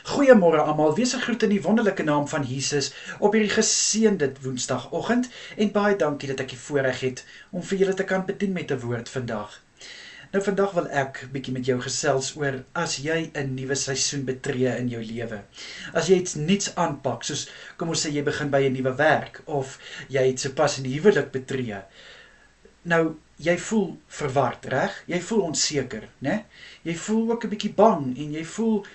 Goeiemôre almal, wees gegroet in die wonderlike naam van Jesus op hierdie geseënde Woensdagoggend en baie dankie dat ek die voorreg het om vir julle te kan bedien met 'n woord vandag. Nou vandag wil ek bietjie met jou gesels oor as jy 'n nuwe seisoen betree in jou lewe. As jy iets nuuts aanpak, soos kom ons sê jy begin by 'n nuwe werk of jy het sopas in die huwelik betree. Nou, jy voel verward, reg? Jy voel onseker, né? Jy voel ook 'n bietjie bang en jy voel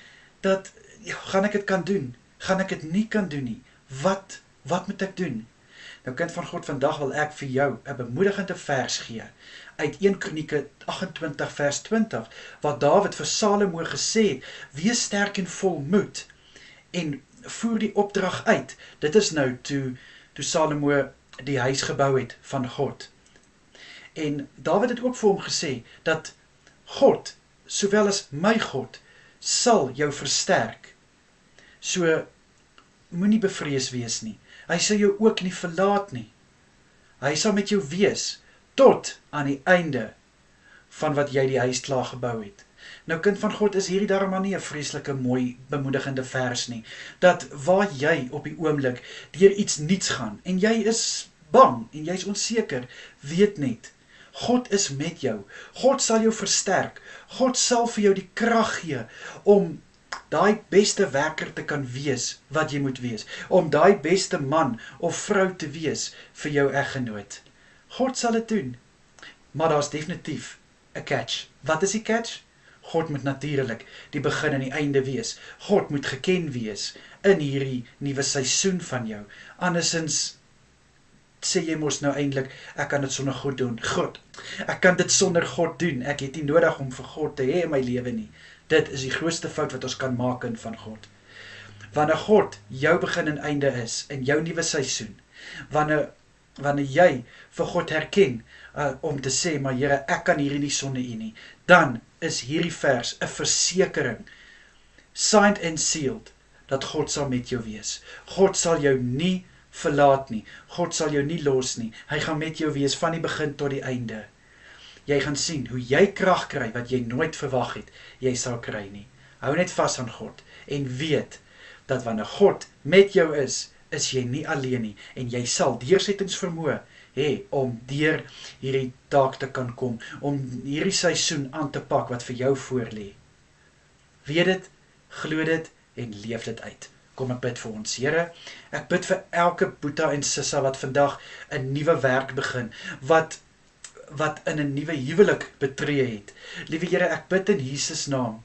dat gaan ek dit kan doen? Gaan ek dit nie kan doen nie? Wat moet ek doen? Nou kind van God, vandag wil ek vir jou 'n bemoedigende vers gee uit 1 Kronieke 28 vers 20, waar Dawid vir Salomo gesê het: "Wees sterk en vol moed en voer die opdrag uit." Dit is nou toe Salomo die huis gebou het van God. En Dawid het ook vir hom gesê dat God, sowel as my God, sal jou versterk. So, moenie bevrees wees nie. Hy sal jou ook nie verlaat nie. Hy sal met jou wees, tot aan die einde van wat jy die huis klaar gebou het. Nou kind van God, is hierdie darm maar nie 'n vreeslike mooi, bemoedigende vers nie. Dat waar jy op die oomblik deur iets nuuts gaan, en jy is bang, en jy is onseker, weet net, God is met jou. God sal jou versterk. God sal vir jou die krag gee om daai beste werker te kan wees wat jy moet wees. Om daai beste man of vrou te wees vir jou eggenoot. God sal dit doen. Maar daar's definitief 'n catch. Wat is die catch? God moet natuurlik die begin en die einde wees. God moet geken wees in hierdie nuwe seisoen van jou. Andersins sê jy mos nou eintlik, ek kan dit sonder God doen. Ek kan dit sonder God doen. Ek het nie nodig om vir God te hê in my lewe nie. Dit is die grootste fout wat ons kan maak in van God. Wanneer God jou begin en einde is in jou nuwe seisoen, wanneer jy vir God herken om te sê, maar Here, ek kan hierdie nie sonder U nie, dan is hierdie vers 'n versekering, signed and sealed, dat God sal met jou wees. God sal jou nie verlaat nie. God sal jou nie los nie. Hy gaan met jou wees van die begin tot die einde. Jy gaan sien hoe jy krag kry wat jy nooit verwag het, jy sal kry nie. Hou net vas aan God en weet dat wanneer God met jou is jy nie alleen nie en jy sal deursettingsvermoë hê om deur hierdie taak te kan kom, om hierdie seisoen aan te pak wat vir jou voorlê. Weet dit, glo dit en leef dit uit. Kom ek bid vir ons. Here, ek bid vir elke boeta en sissa wat vandag 'n nuwe werk begin, wat in 'n nuwe huwelik betree het. Liewe Here, ek bid in Jesus naam,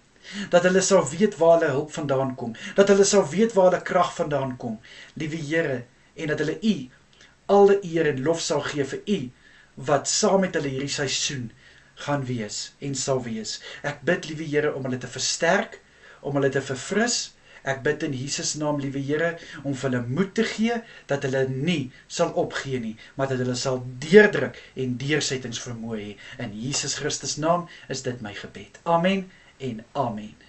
dat hulle sal weet waar hulle hulp vandaan kom, dat hulle sal weet waar hulle krag vandaan kom, liewe Here, en dat hulle U alle eer en lof sal gee vir U, wat saam met hulle hierdie seisoen gaan wees en sal wees. Ek bid, liewe Here, om hulle te versterk, om hulle te verfris. Ek bid in Jesus naam, liewe Here, om vir hulle moed te gee, dat hulle nie sal opgee nie, maar dat hulle sal deurdruk en deursettingsvermoë hê. In Jesus Christus naam is dit my gebed. Amen en amen.